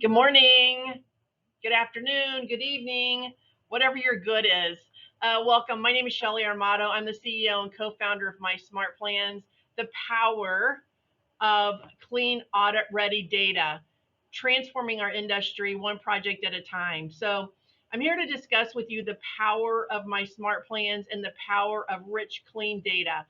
Good morning, good afternoon, good evening, whatever your good is. Welcome. My name is Shelly Armato. I'm the CEO and co-founder of MySmartPlans, the power of clean audit ready data, transforming our industry one project at a time. So I'm here to discuss with you the power of MySmartPlans and the power of rich, clean data.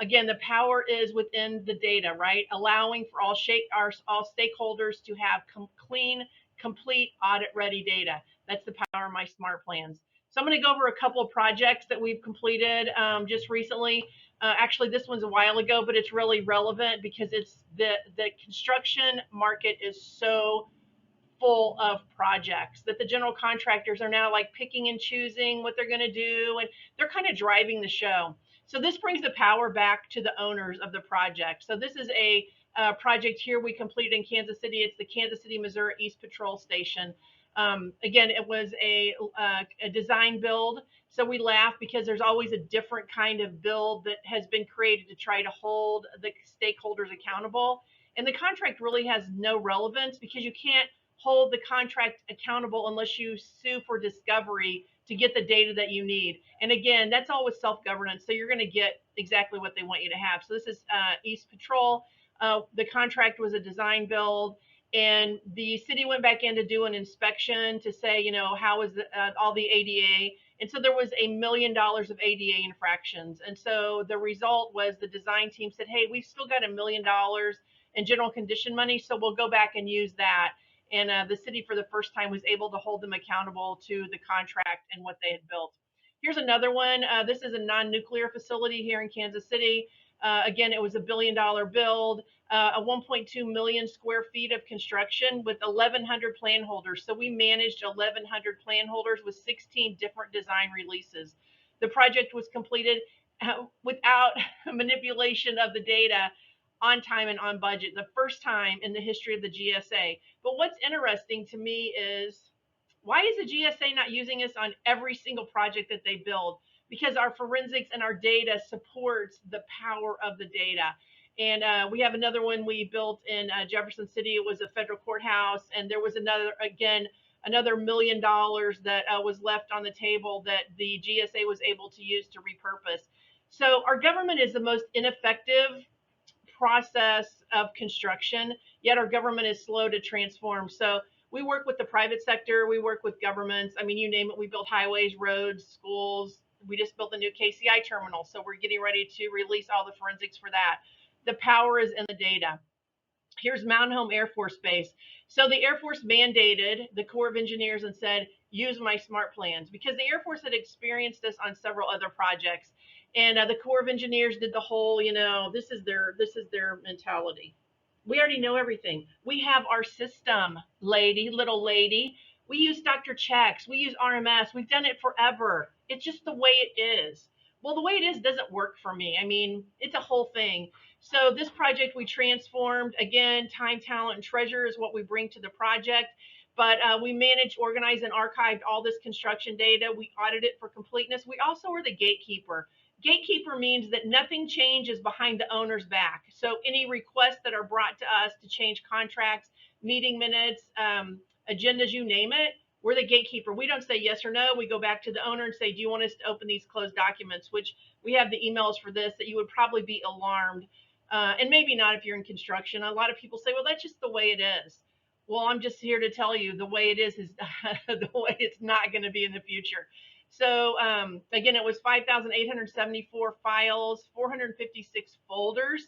Again, the power is within the data, right? Allowing for all stakeholders to have clean, complete audit-ready data. That's the power of MySmartPlans. So I'm going to go over a couple of projects that we've completed just recently. Actually, this one's a while ago, but it's really relevant because it's the construction market is so full of projects that the general contractors are now like picking and choosing what they're going to do, and they're kind of driving the show. So this brings the power back to the owners of the project. So this is a project here we completed in Kansas City. It's the Kansas City, Missouri East Patrol Station. Again, it was a design build. So we laugh because there's always a different kind of build that has been created to try to hold the stakeholders accountable. And the contract really has no relevance because you can't hold the contract accountable unless you sue for discovery to get the data that you need. And again, that's always self-governance. So you're going to get exactly what they want you to have. So this is East Patrol. The contract was a design build, and the city went back in to do an inspection to say, how is all the ADA. And so there was $1 million of ADA infractions. And so the result was the design team said, hey, we've still got $1 million in general condition money, so we'll go back and use that. And the city, for the first time, was able to hold them accountable to the contract and what they had built. Here's another one. This is a non-nuclear facility here in Kansas City. Again, it was a $1 billion build, a 1.2 million square feet of construction with 1,100 plan holders. So we managed 1,100 plan holders with 16 different design releases. The project was completed without manipulation of the data, on time and on budget, the first time in the history of the GSA. But what's interesting to me is, why is the GSA not using us on every single project that they build? Because our forensics and our data supports the power of the data. And we have another one we built in Jefferson City. It was a federal courthouse, and there was another $1 million that was left on the table that the GSA was able to use to repurpose. So our government is the most ineffective process of construction, yet our government is slow to transform. So we work with the private sector, we work with governments. I mean, you name it, we build highways, roads, schools. We just built a new KCI terminal, so we're getting ready to release all the forensics for that. The power is in the data. Here's Mountain Home Air Force Base. So the Air Force mandated the Corps of Engineers and said, use MySmartPlans, because the Air Force had experienced this on several other projects. And the Corps of Engineers did the whole, this is their mentality. We already know everything. We have our system, little lady. We use Dr. Checks. We use RMS. We've done it forever. It's just the way it is. Well, the way it is doesn't work for me. I mean, it's a whole thing. So this project we transformed. Again, time, talent, and treasure is what we bring to the project. But we managed, organized, and archived all this construction data. We audited it for completeness. We also are the gatekeeper. Gatekeeper means that nothing changes behind the owner's back. So any requests that are brought to us to change contracts, meeting minutes, agendas, you name it, we're the gatekeeper. We don't say yes or no. We go back to the owner and say, do you want us to open these closed documents? Which we have the emails for this that you would probably be alarmed. And maybe not if you're in construction. A lot of people say, well, that's just the way it is. Well, I'm just here to tell you the way it is the way it's not going to be in the future. So again, it was 5,874 files, 456 folders,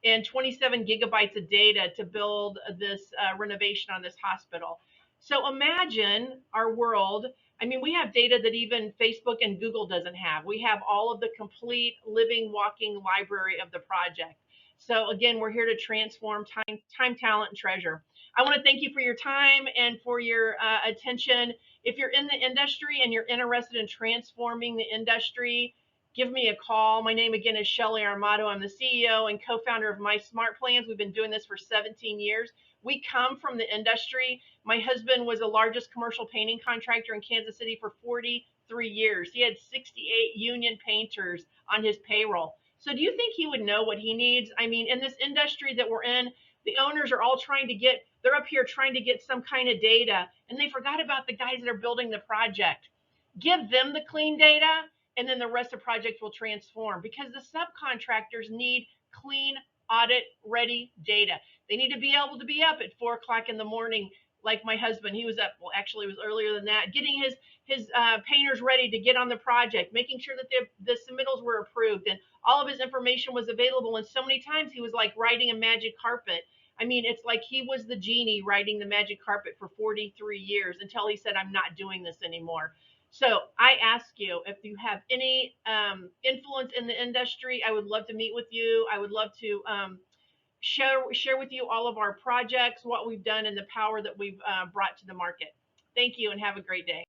and 27 gigabytes of data to build this renovation on this hospital. So imagine our world. I mean, we have data that even Facebook and Google doesn't have. We have all of the complete living, walking library of the project. So again, we're here to transform time, talent, and treasure. I want to thank you for your time and for your attention. If you're in the industry and you're interested in transforming the industry, give me a call. My name again is Shelly Armato. I'm the CEO and co-founder of MySmartPlans. We've been doing this for 17 years. We come from the industry. My husband was the largest commercial painting contractor in Kansas City for 43 years. He had 68 union painters on his payroll. So do you think he would know what he needs? I mean, in this industry that we're in, The owners are all they're up here trying to get some kind of data, and they forgot about the guys that are building the project. Give them the clean data, and then the rest of the project will transform, because the subcontractors need clean, audit ready data. They need to be able to be up at 4 o'clock in the morning, like my husband. He was up, well, actually, it was earlier than that, getting his painters ready to get on the project, making sure that the submittals were approved and all of his information was available. And so many times he was like riding a magic carpet. I mean, it's like he was the genie riding the magic carpet for 43 years until he said, I'm not doing this anymore. So I ask you, if you have any influence in the industry, I would love to meet with you. I would love to share with you all of our projects, what we've done, and the power that we've brought to the market. Thank you, and have a great day.